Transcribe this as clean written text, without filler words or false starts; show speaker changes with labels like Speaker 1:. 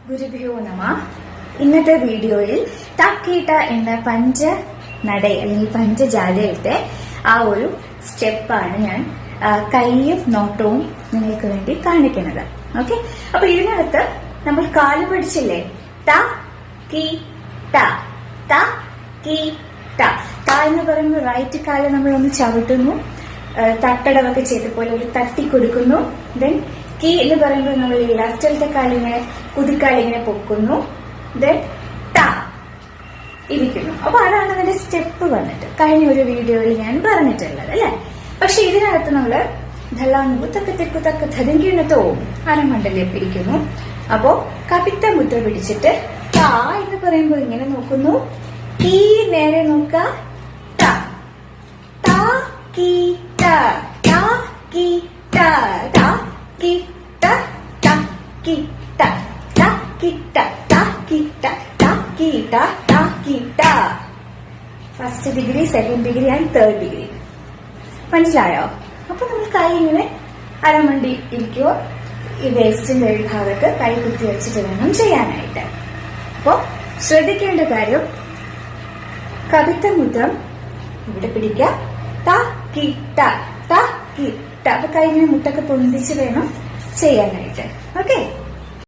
Speaker 1: ഗുരുഭ്യോ നമ. ഇന്നത്തെ വീഡിയോയിൽ തക്കീട്ട എന്ന പഞ്ചനട അല്ലെങ്കിൽ പഞ്ചജാലയുടെ ആ ഒരു സ്റ്റെപ്പാണ് ഞാൻ കൈയും നോട്ടവും നിങ്ങൾക്ക് വേണ്ടി കാണിക്കുന്നത്. ഓക്കെ, അപ്പൊ ഇതിനകത്ത് നമ്മൾ കാല് പഠിച്ചില്ലേ? ത കി ട, ത കി ട. ത എന്ന് പറയുമ്പോൾ റൈറ്റ് കാല് നമ്മൾ ഒന്ന് ചവിട്ടുന്നു, തട്ടടവൊക്കെ ചെയ്തപോലെ ഒരു തട്ടി കൊടുക്കുന്നു. ദെൻ കീ എന്ന് പറയുമ്പോൾ നമ്മൾ ഈ ലെഫ്റ്റിലത്തെ കാലിങ്ങനെ കുതിക്കാലിങ്ങനെ പൊക്കുന്നു. ദെൻ ട ഇരിക്കുന്നു. അപ്പൊ അതാണ് അതിന്റെ സ്റ്റെപ്പ് വന്നിട്ട് കഴിഞ്ഞ ഒരു വീഡിയോയിൽ ഞാൻ പറഞ്ഞിട്ടുള്ളത് അല്ലെ. പക്ഷെ ഇതിനകത്ത് നമ്മള് ധലാങ്ങു തക്ക തെക്കു തക്ക ധതിങ്കിണത്തോ അരമണ്ഡലം പിടിക്കുന്നു. അപ്പോ കപിത്ത മുദ്ര പിടിച്ചിട്ട് ത എന്ന് പറയുമ്പോൾ ഇങ്ങനെ നോക്കുന്നു, കീ നേരെ നോക്ക, ത ത കീ ത, ത കീ ത, ത കീ ത, ത കീ ത, ത കീ ത, ത കീ ത, ത കീ ത, ത കീ ത. First degree, second degree and third degree. മനസ്സിലായോ? അപ്പൊ നമ്മൾ കൈ ഇങ്ങനെ അരമണ്ടി ഇരിക്കുവോ, ഈ വേസ്റ്റിന്റെ ഒരു ഭാഗത്ത് കൈ കുത്തി വെച്ചിട്ട് വേണം ചെയ്യാനായിട്ട്. അപ്പോ ശ്രദ്ധിക്കേണ്ട കാര്യം, കവിത്ത മുദ്രം ഇവിടെ പിടിക്കുക, ത കി ത, ത കി ത. അപ്പൊ കൈ ഇങ്ങനെ മുട്ടൊക്കെ പൊന്തിച്ച് വേണം ചെയ്യാനായിട്ട്. ഓക്കെ.